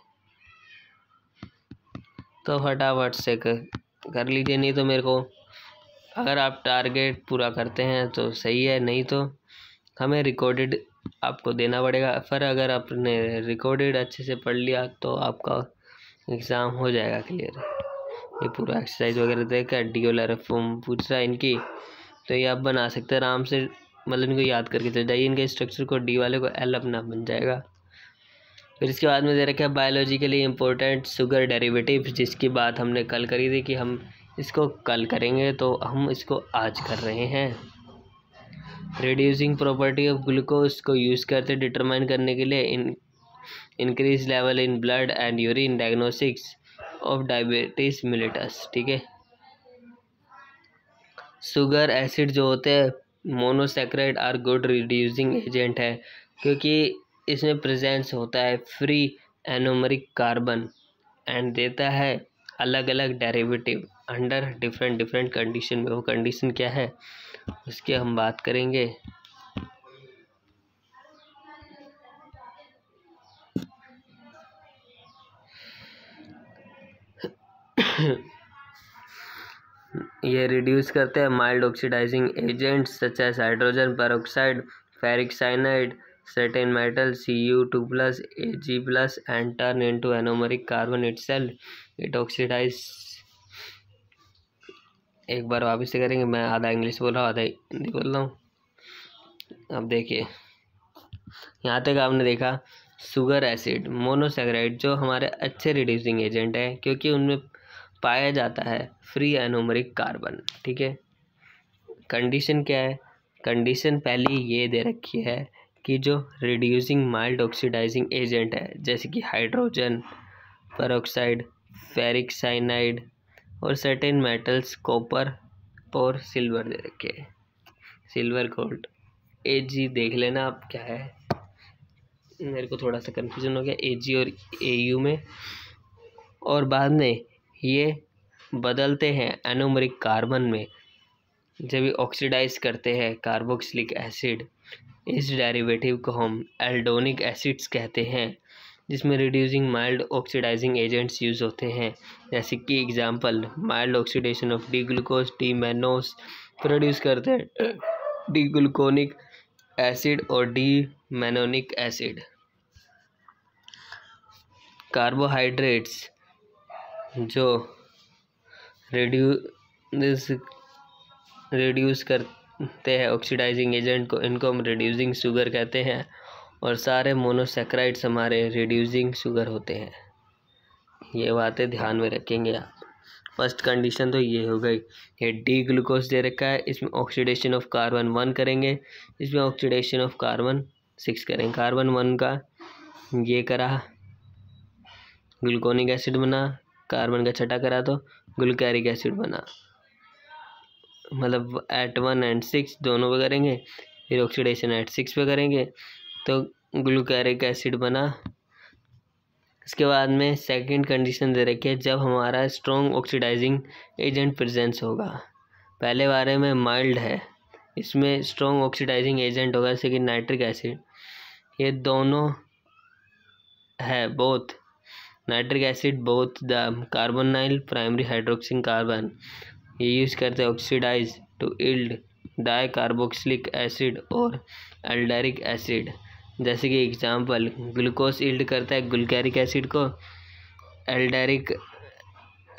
तो फटाफट से कर लीजिए, नहीं तो मेरे को, अगर आप टारगेट पूरा करते हैं तो सही है, नहीं तो हमें रिकॉर्डेड आपको देना पड़ेगा। फिर अगर आपने रिकॉर्डेड अच्छे से पढ़ लिया तो आपका एग्ज़ाम हो जाएगा क्लियर। ये पूरा एक्सरसाइज वगैरह देखकर डिओलर फॉर्म पूछ रहा है इनकी, तो ये आप बना सकते हैं आराम से, मतलब इनको याद करके चल जाइए, इनके स्ट्रक्चर को डी वाले को एल अपना बन जाएगा। फिर इसके बाद में दे रखा है बायोलॉजिकली इम्पोर्टेंट शुगर डेरिवेटिव, जिसकी बात हमने कल करी थी कि हम इसको कल करेंगे, तो हम इसको आज कर रहे हैं। रिड्यूसिंग प्रॉपर्टी ऑफ ग्लूकोज को यूज़ करते डिटरमाइन करने के लिए increase level in blood and urine, diagnostics of diabetes mellitus, ठीक है। शुगर एसिड जो होते हैं monosaccharide are good reducing agent है, क्योंकि इसमें प्रेजेंस होता है फ्री एनोमरिक कार्बन एंड देता है अलग अलग derivative under different different condition में। वो कंडीशन क्या है उसकी हम बात करेंगे। ये रिड्यूस करते हैं mild oxidising agents such as hydrogen peroxide, ferric cyanide, certain metal Cu2+, Ag+, and turn into anomeric carbon itself. It oxidize। एक बार वापस से करेंगे, मैं आधा इंग्लिश बोल रहा हूँ आधा हिंदी बोल रहा हूँ। अब देखिए यहाँ तक आपने देखा शुगर एसिड मोनोसैकेराइड जो हमारे अच्छे रिड्यूसिंग एजेंट है, क्योंकि उनमें पाया जाता है फ्री एनोमरिक कार्बन, ठीक है। कंडीशन क्या है, कंडीशन पहली ये दे रखी है कि जो रिड्यूसिंग माइल्ड ऑक्सीडाइजिंग एजेंट है, जैसे कि हाइड्रोजन पेरोक्साइड, फेरिक साइनाइड और सर्टेन मेटल्स कॉपर और सिल्वर दे रखे हैं, सिल्वर गोल्ड। Ag देख लेना आप क्या है, मेरे को थोड़ा सा कन्फ्यूजन हो गया Ag और Au में। और बाद में ये बदलते हैं एनोमरिक कार्बन में जब ये ऑक्सीडाइज करते हैं कार्बोक्सिलिक एसिड। इस डेरिवेटिव को हम एल्डोनिक एसिड्स कहते हैं, जिसमें reducing mild oxidising agents use होते हैं, जैसे कि example mild oxidation of D glucose, D mannose produce करते हैं डी ग्लूकोनिक एसिड और डी मैनोनिक एसिड। कार्बोहाइड्रेट्स जो करते हैं ऑक्सीडाइजिंग एजेंट को, इनको हम रिड्यूसिंग शुगर कहते हैं। और सारे मोनोसैकेराइड्स हमारे रिड्यूसिंग शुगर होते हैं। ये बातें ध्यान में रखेंगे आप। फर्स्ट कंडीशन तो ये हो गई। ये डी ग्लूकोज दे रखा है, इसमें ऑक्सीडेशन ऑफ कार्बन 1 करेंगे, इसमें ऑक्सीडेशन ऑफ कार्बन 6 करेंगे। कार्बन 1 का ये करा ग्लूकोनिक एसिड बना, कार्बन का छठा करा तो ग्लूकैरिक एसिड बना। मतलब एट 1 एंड 6 दोनों पे करेंगे, फिर ऑक्सीडेशन एट 6 पे करेंगे तो ग्लूकैरिक एसिड बना। इसके बाद में सेकंड कंडीशन दे रखी है, जब हमारा स्ट्रॉन्ग ऑक्सीडाइजिंग एजेंट प्रेजेंस होगा। पहले बारे में माइल्ड है, इसमें स्ट्रॉन्ग ऑक्सीडाइजिंग एजेंट होगा जैसे कि नाइट्रिक एसिड। ये दोनों है both nitric acid both the carbonyl primary hydroxyl carbon. ये यूज़ करते हैं oxidise to yield dicarboxylic acid और एल्डेरिक एसिड। जैसे कि एग्जांपल ग्लूकोज इल्ड करता है ग्लूकैरिक एसिड को, एल्डेरिक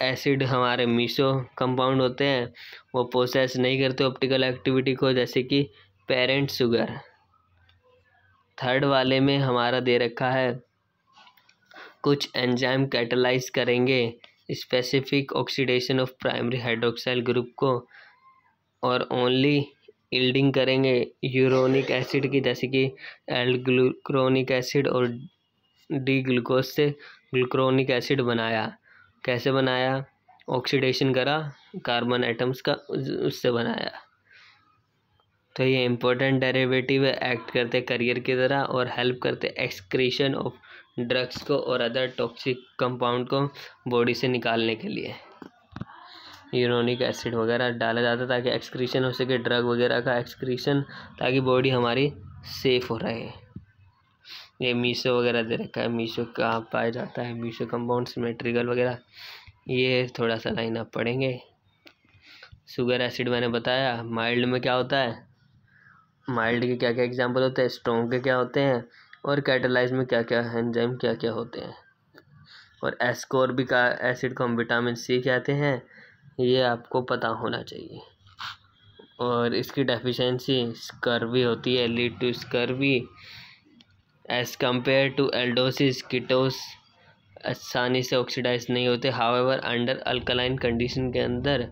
एसिड हमारे मीसो कंपाउंड होते हैं, वो प्रोसेस नहीं करते ऑप्टिकल एक्टिविटी को, जैसे कि पेरेंट शुगर। थर्ड वाले में हमारा दे रखा है कुछ एंजाइम कैटलाइज करेंगे specific oxidation of primary hydroxyl group को और ओनली इल्डिंग करेंगे यूरोनिक एसिड की, जैसे कि एल ग्लूक्रोनिक एसिड और डी ग्लूकोज से ग्लूक्रोनिक एसिड बनाया। कैसे बनाया? ऑक्सीडेशन करा कार्बन एटम्स का, उससे बनाया। तो ये इम्पोर्टेंट डेरिवेटिव है, एक्ट करते करियर की तरह और हेल्प करते एक्सक्रीशन ऑफ ड्रग्स को और अदर टॉक्सिक कंपाउंड को बॉडी से निकालने के लिए यूरोनिक एसिड वगैरह डाला जाता है ताकि एक्सक्रीशन हो सके, ड्रग वगैरह का एक्सक्रीशन, ताकि बॉडी हमारी सेफ हो रहे। ये मीसो वगैरह दे रखा है, मीसो कहाँ पाया जाता है, मीसो कंपाउंड्स में ट्रिगल वगैरह, ये थोड़ा सा लाइन आप पढ़ेंगे। शुगर एसिड मैंने बताया। माइल्ड में क्या होता है, माइल्ड के क्या क्या एग्जाम्पल होते हैं, स्ट्रॉन्ग के क्या होते हैं, और कैटलाइज में क्या क्या एंजाइम क्या क्या होते हैं। और एस्कॉर्बिक एसिड को हम विटामिन सी कहते हैं, ये आपको पता होना चाहिए। और इसकी डेफिशिएंसी स्कर्वी होती है, lead to scurvy as compare to aldoses. Ketose आसानी से ऑक्सीडाइज नहीं होते, हाउएवर अंडर अल्कलाइन कंडीशन के अंदर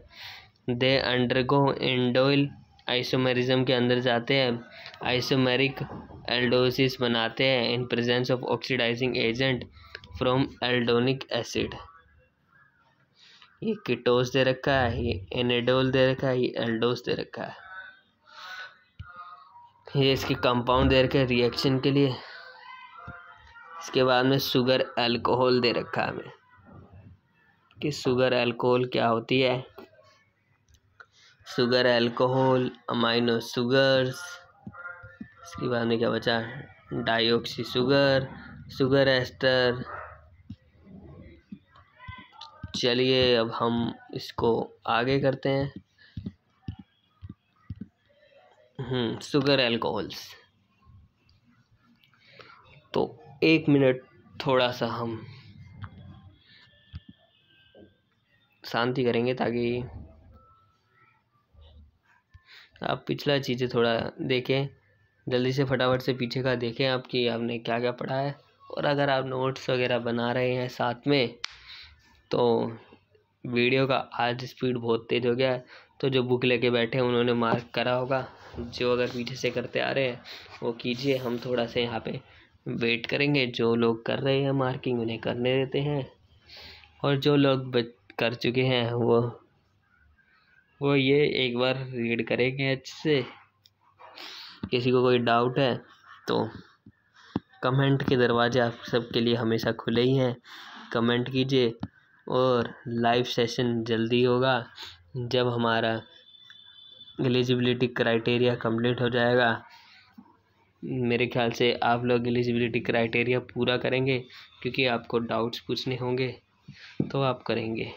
दे अंडरगो इंडोइल आइसोमेरिज्म के अंदर जाते हैं, आइसोमेरिक एल्डोसिस बनाते हैं in presence of oxidizing agent from aldonic acid. ये कीटोस दे रखा है, ये एनेडोल दे रखा है, ये एल्डोस दे रखा है। ये इसकी कंपाउंड दे रखे हैं रिएक्शन के लिए। इसके बाद में शुगर अल्कोहल दे रखा है हमें कि शुगर अल्कोहल क्या होती है। शुगर अल्कोहल, अमाइनो शुगर्स, इसके बाद में क्या बचा, डाइऑक्सी शुगर, शुगर एस्टर। चलिए अब हम इसको आगे करते हैं। Sugar alcohols. तो 1 मिनट थोड़ा सा हम शांति करेंगे ताकि आप पिछला चीज़ें थोड़ा देखें, जल्दी से फटाफट से पीछे का देखें आपकी आपने क्या क्या पढ़ा है। और अगर आप नोट्स वगैरह बना रहे हैं साथ में, तो वीडियो का आज स्पीड बहुत तेज़ हो गया है, तो जो बुक लेके बैठे हैं उन्होंने मार्क करा होगा। जो अगर पीछे से करते आ रहे हैं वो कीजिए, हम थोड़ा सा यहाँ पे वेट करेंगे। जो लोग कर रहे हैं मार्किंग उन्हें करने देते हैं, और जो लोग कर चुके हैं वो ये एक बार रीड करेंगे अच्छे से। किसी को कोई डाउट है तो कमेंट के दरवाजे आप सबके लिए हमेशा खुले ही हैं, कमेंट कीजिए। और लाइव सेशन जल्दी होगा जब हमारा एलिजिबिलिटी क्राइटेरिया कंप्लीट हो जाएगा। मेरे ख्याल से आप लोग एलिजिबिलिटी क्राइटेरिया पूरा करेंगे, क्योंकि आपको डाउट्स पूछने होंगे तो आप करेंगे।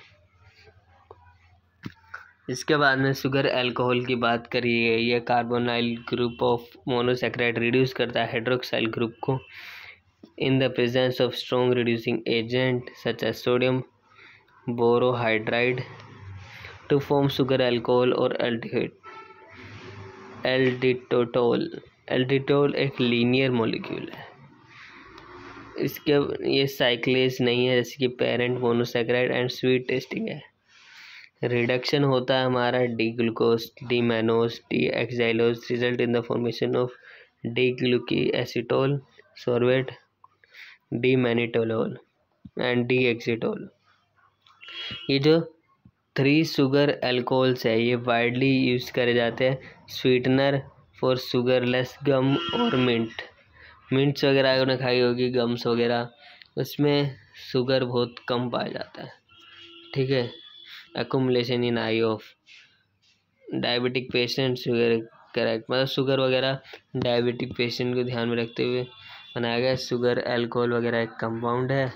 इसके बाद में शुगर अल्कोहल की बात करिए। यह carbonyl group of monosaccharide reduce करता है हाइड्रोक्साइल ग्रुप को in the presence of strong reducing agent such as sodium borohydride to form sugar alcohol और एल्डिहाइड। एल्डिटोटोल। एल्डिटोल एक लीनियर मॉलिक्यूल है, इसके ये साइक्लेज नहीं है, जैसे कि parent monosaccharide and sweet testing है। रिडक्शन होता है हमारा D glucose, D mannose, D xylose, result in the formation of D glucitol sorbitol, D mannitol and D xylitol. ये जो 3 शुगर एल्कोहल्स है ये वाइडली यूज करे जाते हैं स्वीटनर फॉर शुगरलेस गम और मिंट्स वगैरह आपने खाई होगी, गम्स वगैरह, उसमें शुगर बहुत कम पाया जाता है। ठीक है, accumulation in I of diabetic patient sugar correct, मतलब शुगर वगैरह डायबिटिक पेशेंट को ध्यान में रखते हुए बनाया गया। शुगर एल्कोहल वगैरह एक कंपाउंड है।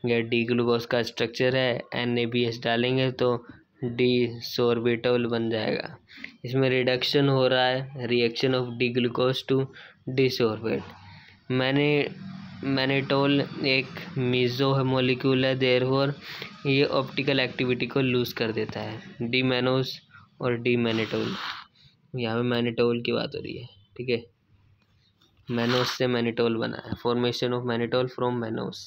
यह डी ग्लूकोज का स्ट्रक्चर है, NaBH डालेंगे तो डी सोर्बिटोल बन जाएगा। इसमें रिडक्शन हो रहा है, reaction of D glucose to D sorbate. Mannitol एक मीजो मॉलिक्यूल है, देयरफॉर ये ऑप्टिकल एक्टिविटी को लूज कर देता है। डी मैनोज और डी मैनिटोल, यहाँ पे मैनिटोल की बात हो रही है। ठीक है, मैनोज से मैनिटोल बना है, formation of mannitol from mannose.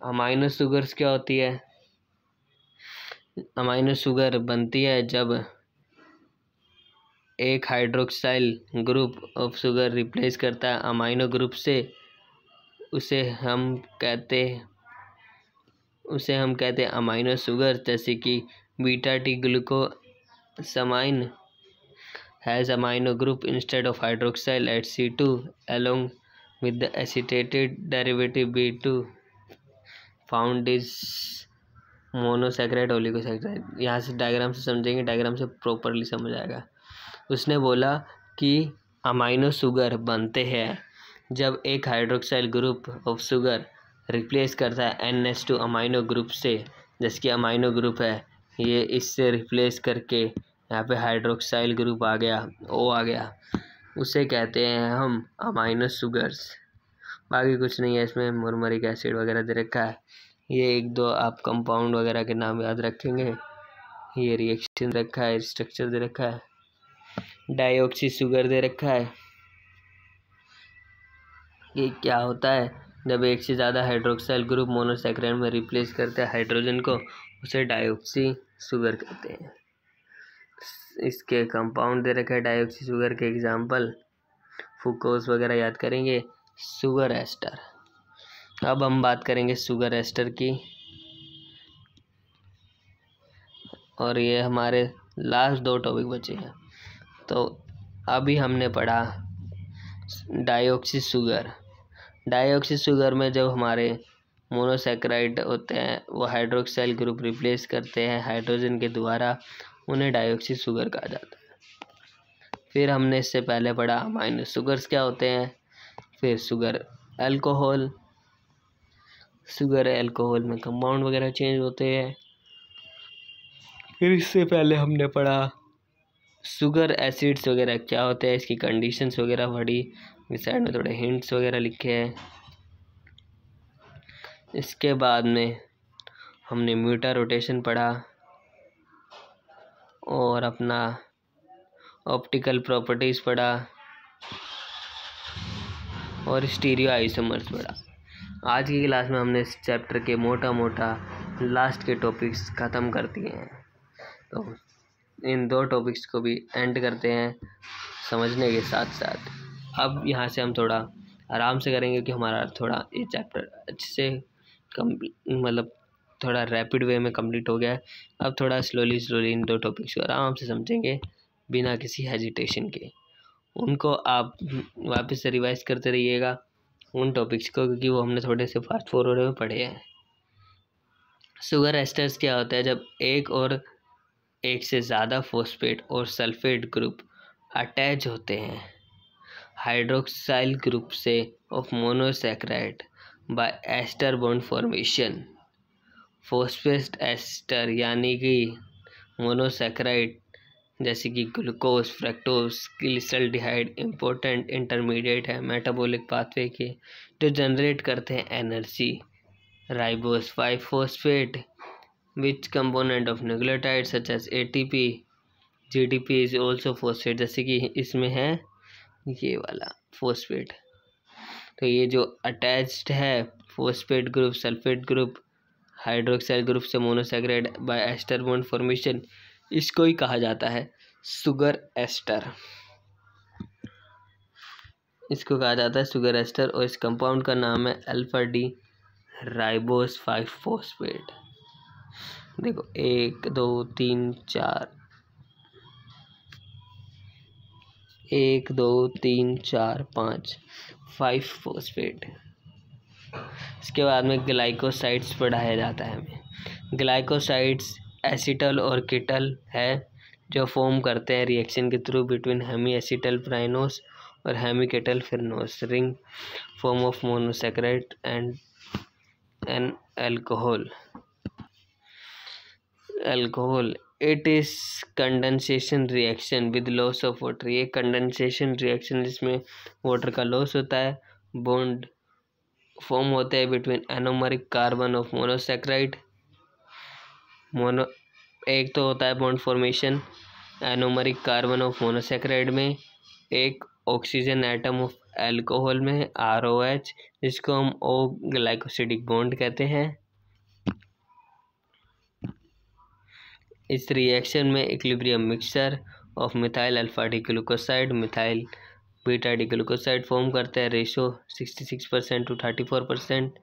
Amino sugars क्या होती है? अमाइनो शुगर बनती है जब एक hydroxyl group of sugar replace करता है अमाइनो ग्रुप से, उसे हम कहते हैं अमाइनो शुगर। जैसे कि beta T glucosamine has amino group instead of hydroxyl at C2 along with the acetated derivative B2 found is monosaccharide oligosaccharide. यहाँ से डायग्राम से समझेंगे, डायग्राम से प्रॉपरली समझ आएगा। उसने बोला कि अमाइनो शुगर बनते हैं जब एक hydroxyl group of sugar replace करता है NH2 अमाइनो ग्रुप से, जैसे कि अमाइनो ग्रुप है ये, इससे रिप्लेस करके यहाँ पे हाइड्रोक्साइल ग्रुप आ गया, O आ गया, उसे कहते हैं हम अमाइनो शुगर्स। बाकी कुछ नहीं है इसमें, मुरमरिक एसिड वगैरह दे रखा है। ये 1-2 आप कंपाउंड वगैरह के नाम याद रखेंगे। ये रिएक्शन रखा है, स्ट्रक्चर दे रखा है, डाइऑक्सी शुगर दे रखा है। ये क्या होता है? जब एक से ज़्यादा हाइड्रोक्साइल ग्रुप मोनोसैकेराइड में रिप्लेस करते हैं हाइड्रोजन को, उसे डाइऑक्सी शुगर कहते हैं। इसके कंपाउंड दे रखा है डाइऑक्सी शुगर के, एग्जाम्पल फुकोस वगैरह याद करेंगे। Sugar ester. अब हम बात करेंगे शुगर एस्टर की, और ये हमारे लास्ट 2 टॉपिक बचे हैं। तो अभी हमने पढ़ा डाइऑक्सी शुगर। डाइऑक्सी शुगर में जब हमारे मोनोसैकेराइड होते हैं वो हाइड्रोक्साइल ग्रुप रिप्लेस करते हैं हाइड्रोजन के द्वारा, उन्हें डाइऑक्सी शुगर कहा जाता है। फिर हमने इससे पहले पढ़ा अमाइनो शुगर्स क्या होते हैं, फिर शुगर एल्कोहल। शुगर एल्कोहल में कंपाउंड वगैरह चेंज होते हैं। फिर इससे पहले हमने पढ़ा शुगर एसिड्स वगैरह क्या होते हैं, इसकी कंडीशंस वगैरह पढ़ी। इस साइड में थोड़े हिंट्स वगैरह लिखे हैं। इसके बाद में हमने म्यूटा रोटेशन पढ़ा और अपना ऑप्टिकल प्रॉपर्टीज़ पढ़ा और स्टीरियो आइसोमर्स पढ़ा। आज की क्लास में हमने इस चैप्टर के मोटा लास्ट के टॉपिक्स ख़त्म कर दिए हैं। तो इन 2 टॉपिक्स को भी एंड करते हैं समझने के साथ साथ। अब यहाँ से हम थोड़ा आराम से करेंगे कि हमारा थोड़ा ये चैप्टर अच्छे से मतलब थोड़ा रैपिड वे में कंप्लीट हो गया है। अब थोड़ा स्लोली इन 2 टॉपिक्स को आराम से समझेंगे बिना किसी हेजिटेशन के। उनको आप वापस से रिवाइज करते रहिएगा उन टॉपिक्स को, क्योंकि वो हमने थोड़े से फास्ट फॉरवर्ड में पढ़े हैं। शुगर एस्टर्स क्या होता है? जब एक से ज़्यादा फॉस्फेट और सल्फेट ग्रुप अटैच होते हैं हाइड्रोक्साइल ग्रुप से of monosaccharide by ester bond formation. Phosphate ester यानी कि मोनोसैकेराइड जैसे कि glucose, fructose, glyceraldehyde important intermediate है मेटाबॉलिक पाथवे के, जो जनरेट करते हैं energy. Ribose five phosphate which component of nucleotide such as ATP, GDP is also phosphate, जैसे कि इसमें है ये वाला फॉस्फेट। तो ये जो अटैच्ड है phosphate group, sulphate group, hydroxyl group से monosaccharide by ester bond formation, इसको ही कहा जाता है शुगर एस्टर। इसको कहा जाता है शुगर एस्टर और इस कंपाउंड का नाम है अल्फा डी राइबोस 5 फॉस्फेट। देखो 1 2 3 4, 1 2 3 4 5, 5 फॉस्फेट। इसके बाद में ग्लाइकोसाइड्स पढ़ाया जाता है हमें। ग्लाइकोसाइड्स एसिटल और कीटल है जो फॉर्म करते हैं रिएक्शन के through between hemi acetal pyranose और hemi ketal furanose ring form of monosaccharide and an alcohol. It is condensation reaction with loss of water. ये कंडेंसेशन रिएक्शन जिसमें वाटर का लॉस होता है, बॉन्ड फॉर्म होते हैं between anomeric carbon of monosaccharide. एक तो होता है bond formation anomeric carbon of monosaccharide में, एक ऑक्सीजन एटम ऑफ अल्कोहल में ROH, जिसको हम ओ ग्लाइकोसिडिक बॉन्ड कहते हैं। इस रिएक्शन में equilibrium mixture of methyl alpha D glucoside methyl beta D glucoside form करते हैं, रेशो 66% to 34%।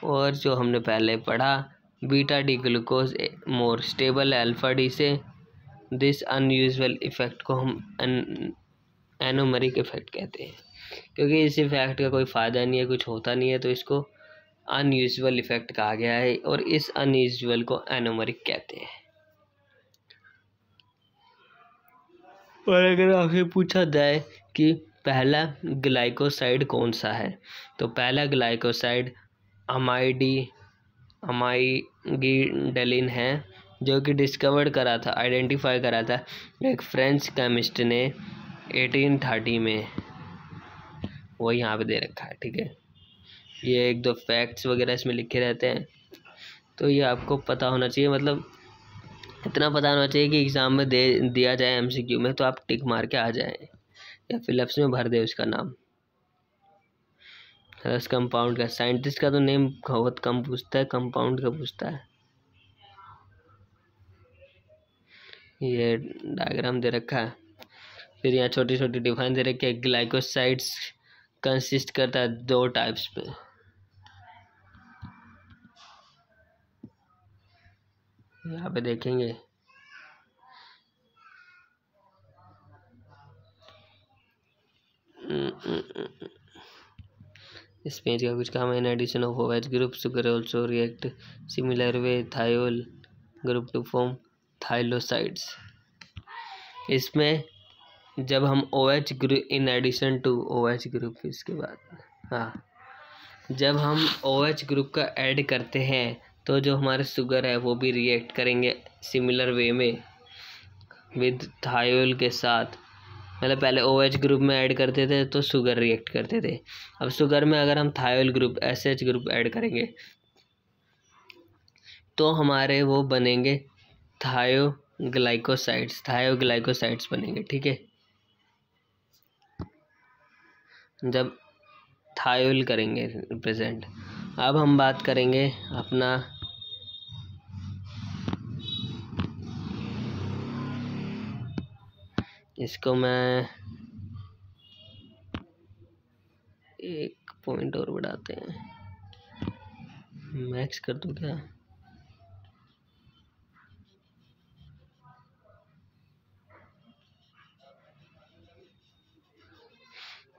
और जो हमने पहले पढ़ा beta D glucose more stable है अल्फा डी से। दिस अनयूजुअल इफेक्ट को हम एनोमरिक इफेक्ट कहते हैं, क्योंकि इस इफेक्ट का कोई फ़ायदा नहीं है, कुछ होता नहीं है, तो इसको अनयूजुअल इफेक्ट कहा गया है और इस अनयूजुअल को एनोमरिक कहते हैं। और अगर आपसे पूछा जाए कि पहला ग्लाइकोसाइड कौन सा है, तो पहला ग्लाइकोसाइड अमाइगिडेलिन है, जो कि डिस्कवर्ड करा था, आइडेंटिफाई करा था एक फ्रेंच केमिस्ट ने 1830 में। वो यहाँ पे दे रखा है, ठीक है। ये 1-2 फैक्ट्स वगैरह इसमें लिखे रहते हैं, तो ये आपको पता होना चाहिए, मतलब इतना पता होना चाहिए कि एग्ज़ाम में दिया जाए MCQ में तो आप टिक मार के आ जाएं या फिलअप्स में भर दे उसका नाम। रस कंपाउंड का साइंटिस्ट का तो नेम बहुत कम पूछता है, कंपाउंड का पूछता है। ये डायग्राम दे रखा है, फिर यहाँ छोटी छोटी डिफाइन दे रखी है। ग्लाइकोसाइड्स कंसिस्ट करता है 2 टाइप्स पे। यहाँ पे देखेंगे इस पेज का कुछ काम है। In addition of OH group sugar also react similar way thiol group to form thioglycosides. इसमें जब हम OH group in addition to OH group, इसके बाद हाँ, जब हम OH ग्रुप का ऐड करते हैं तो जो हमारे शुगर है वो भी रिएक्ट करेंगे सिमिलर वे में विद थायोल के साथ। मतलब पहले OH ग्रुप में ऐड करते थे तो शुगर रिएक्ट करते थे, अब शुगर में अगर हम thiol group SH group add करेंगे तो हमारे वो बनेंगे थायोग्लाइकोसाइड्स बनेंगे, ठीक है। जब थायोल करेंगे रिप्रेजेंट। अब हम बात करेंगे अपना इसको मैं एक पॉइंट और बढ़ाते हैं, मैक्स कर दूं क्या?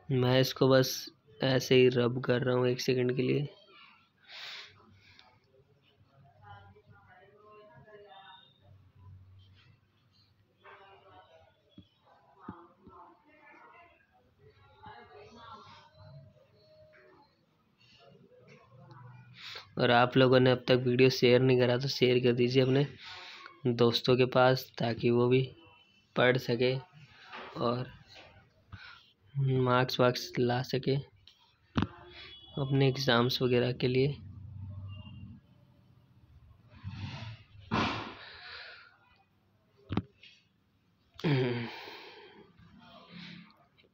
मैं इसको बस ऐसे ही रब कर रहा हूँ 1 सेकंड के लिए। और आप लोगों ने अब तक वीडियो शेयर नहीं करा तो शेयर कर दीजिए अपने दोस्तों के पास, ताकि वो भी पढ़ सके और मार्क्स वार्क्स ला सके अपने एग्ज़ाम्स वगैरह के लिए।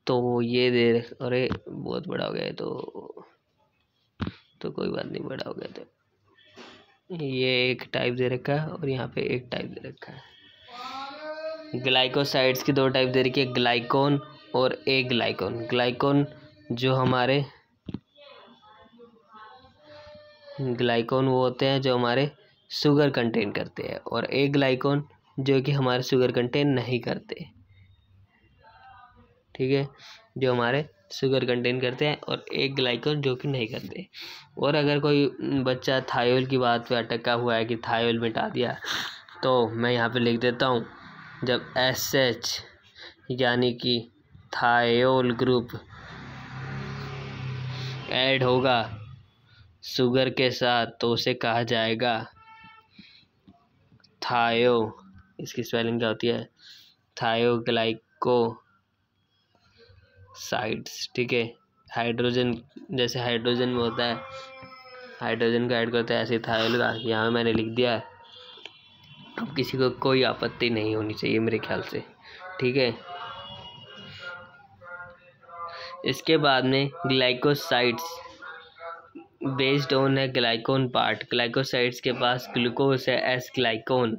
तो ये दे, अरे बहुत बड़ा हो गया है, तो कोई बात नहीं, बड़ा हो गया तो ये एक टाइप दे रखा है और यहाँ पे एक टाइप दे रखा है। ग्लाइकोसाइड्स की दो टाइप दे रखी है, ग्लाइकोन और ए ग्लाइकोन। ग्लाइकोन जो हमारे ग्लाइकोन वो होते हैं जो हमारे शुगर कंटेन करते हैं, और ए ग्लाइकोन जो कि हमारे शुगर कंटेन नहीं करते। ठीक है, जो हमारे शुगर कंटेन करते हैं, और एक ग्लाइकोन जो कि नहीं करते। और अगर कोई बच्चा थायोल की बात पे अटका हुआ है कि थायोल मिटा दिया, तो मैं यहाँ पे लिख देता हूँ, जब SH यानी कि थायोल ग्रुप ऐड होगा शुगर के साथ तो उसे कहा जाएगा इसकी स्पेलिंग क्या होती है, थायोग्लाइकोसाइड्स। ठीक है, हाइड्रोजन जैसे हाइड्रोजन में होता है, हाइड्रोजन का ऐड करता है, ऐसे थायोल का यहाँ मैंने लिख दिया है। अब किसी को कोई आपत्ति नहीं होनी चाहिए मेरे ख्याल से। ठीक है, इसके बाद में ग्लाइकोसाइड्स बेस्ड ऑन है ग्लाइकोन पार्ट। ग्लाइकोसाइड्स के पास ग्लूकोज है, एस ग्लाइकोन,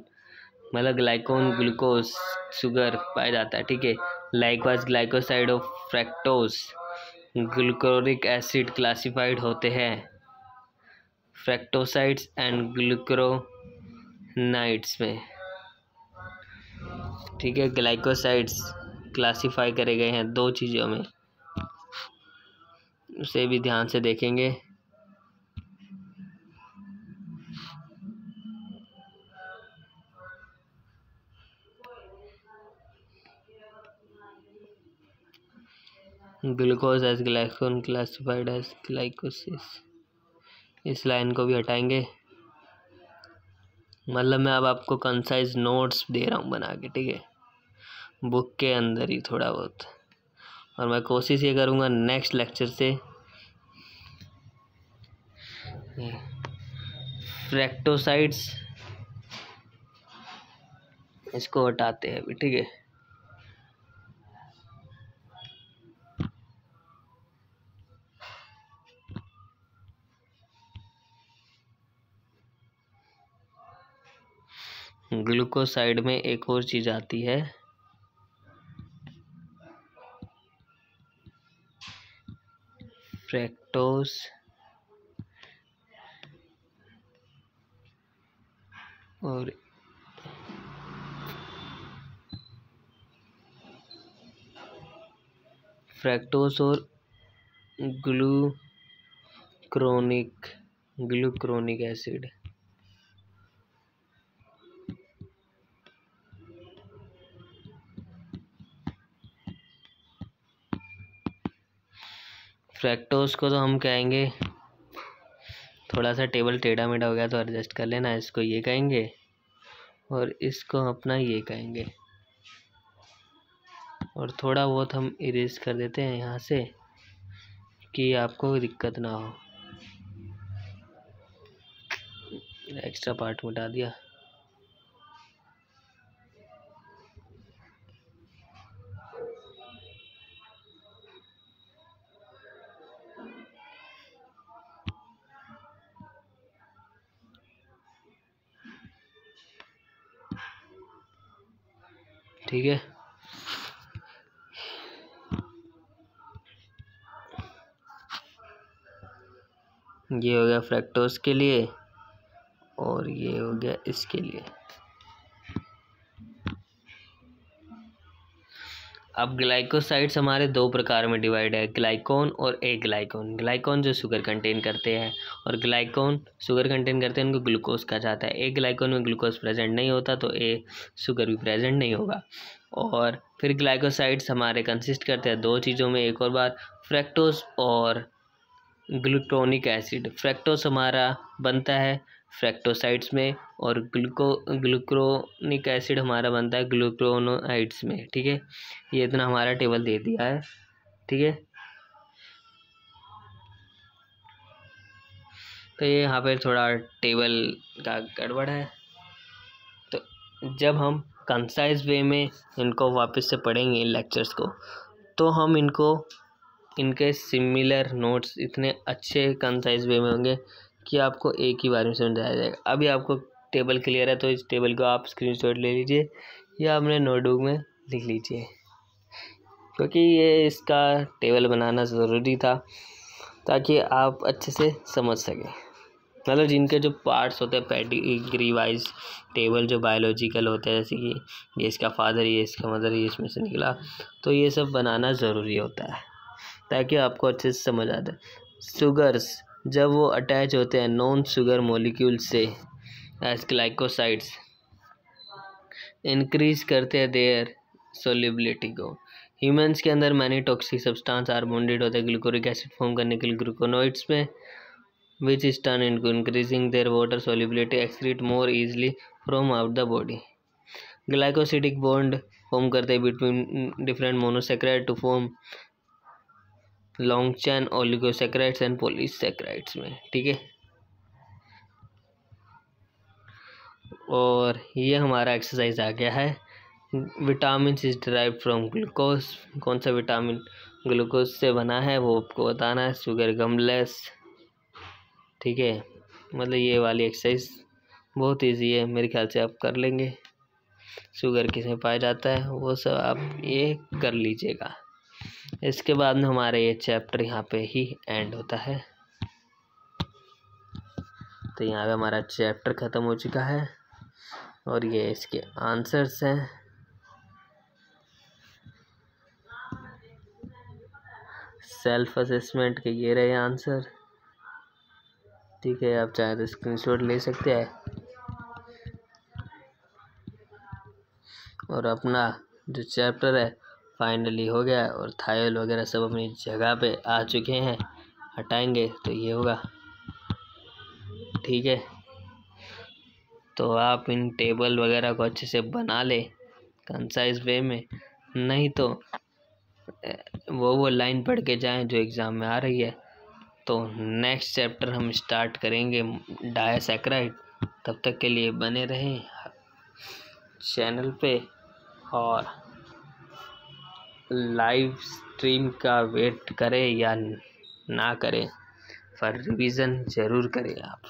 मतलब ग्लाइकोन ग्लूकोज शुगर पाया जाता है। ठीक है, likewise glycoside of fructose glucuronic acid classified होते हैं फ्रैक्टोसाइड्स एंड ग्लूक्रोनाइड्स में। ठीक है, ग्लाइकोसाइड्स क्लासिफाई करे गए हैं दो चीज़ों में, उसे भी ध्यान से देखेंगे। Glucose as glycone classified as glycosides, इस लाइन को भी हटाएंगे। मतलब मैं अब आपको कंसाइज नोट्स दे रहा हूँ बना के, ठीक है, बुक के अंदर ही थोड़ा बहुत। और मैं कोशिश ये करूँगा नेक्स्ट लेक्चर से फ्रैक्टोसाइड्स इसको हटाते हैं अभी। ठीक है, ग्लूकोसाइड में एक और चीज़ आती है, फ्रैक्टोज और ग्लूक्रोनिक एसिड। फ्रैक्टोज को तो हम कहेंगे, थोड़ा सा टेबल टेढ़ा मेढ़ा हो गया तो एडजस्ट कर लेना, इसको ये कहेंगे और इसको अपना ये कहेंगे, और थोड़ा बहुत हम इरेज कर देते हैं यहाँ से कि आपको दिक्कत ना हो। एक्स्ट्रा पार्ट मिटा दिया। ठीक है, ये हो गया फ्रैक्टोज के लिए और ये हो गया इसके लिए। अब ग्लाइकोसाइड्स हमारे दो प्रकार में डिवाइड है, ग्लाइकोन और ए ग्लाइकोन। ग्लाइकोन जो शुगर कंटेन करते हैं और ग्लाइकोन शुगर कंटेन करते हैं, उनको ग्लूकोज कहा जाता है। ए ग्लाइकोन में ग्लूकोज प्रेजेंट नहीं होता तो ए शुगर भी प्रेजेंट नहीं होगा। और फिर ग्लाइकोसाइड्स हमारे कंसिस्ट करते हैं दो चीज़ों में, एक और बार, फ्रैक्टोज और ग्लूक्रोनिक एसिड। फ्रैक्टोज हमारा बनता है फ्रैक्टोसाइड्स में और ग्लूक्रोनिक एसिड हमारा बनता है ग्लूक्रोनाइड्स में। ठीक है, ये इतना हमारा टेबल दे दिया है। ठीक है, तो ये यहाँ पे थोड़ा टेबल का गड़बड़ है, तो जब हम कंसाइज वे में इनको वापस से पढ़ेंगे लेक्चर्स को, तो हम इनके सिमिलर नोट्स इतने अच्छे कंसाइज वे में होंगे कि आपको एक ही बार में समझ आ जाएगा। अभी आपको टेबल क्लियर है तो इस टेबल को आप स्क्रीनशॉट ले लीजिए या अपने नोटबुक में लिख लीजिए, क्योंकि ये इसका टेबल बनाना ज़रूरी था ताकि आप अच्छे से समझ सकें। मतलब जिनके जो पार्ट्स होते हैं पेडिग्री वाइज टेबल जो बायोलॉजिकल होते हैं, जैसे कि ये इसका फादर, ये इसका मदर, ये इसमें से निकला, तो ये सब बनाना ज़रूरी होता है ताकि आपको अच्छे से समझ आ जाए। शुगर्स जब वो अटैच होते हैं नॉन शुगर मॉलिक्यूल से एज ग्लाइकोसाइड्स, इंक्रीज करते हैं देयर सोल्युबिलिटी को। ह्यूमंस के अंदर many toxic substance are bonded होते हैं ग्लूकोरिक एसिड फॉर्म करने के लिए ग्लूकोनोइड्स में, which is turned into increasing their water solubility excrete more easily from out the body. Glycosidic bond form करते हैं between different monosaccharide to form long chain oligosaccharides and polysaccharides में, ठीक है। और ये हमारा एक्सरसाइज आ गया है। Vitamin is derived from glucose, कौन सा विटामिन ग्लूकोज से बना है वो आपको बताना है। शुगर गमलेस, ठीक है। मतलब ये वाली एक्सरसाइज बहुत इजी है, मेरे ख्याल से आप कर लेंगे। शुगर किसमें पाया जाता है वो सब आप ये कर लीजिएगा। इसके बाद में हमारा ये चैप्टर यहाँ पे ही एंड होता है। तो यहाँ पे हमारा चैप्टर ख़त्म हो चुका है और ये इसके आंसर्स हैं। सेल्फ असेसमेंट के ये रहे आंसर, ठीक है। आप चाहे तो स्क्रीनशॉट ले सकते हैं और अपना जो चैप्टर है फाइनली हो गया और थायल वगैरह सब अपनी जगह पे आ चुके हैं। हटाएंगे तो ये होगा, ठीक है। तो आप इन टेबल वगैरह को अच्छे से बना ले कंसाइज वे में, नहीं तो वो लाइन पढ़ के जाएं जो एग्ज़ाम में आ रही है। तो नेक्स्ट चैप्टर हम स्टार्ट करेंगे डायसैक्राइड। तब तक के लिए बने रहें चैनल पे और लाइव स्ट्रीम का वेट करें या ना करें, पर रिवीजन ज़रूर करें आप।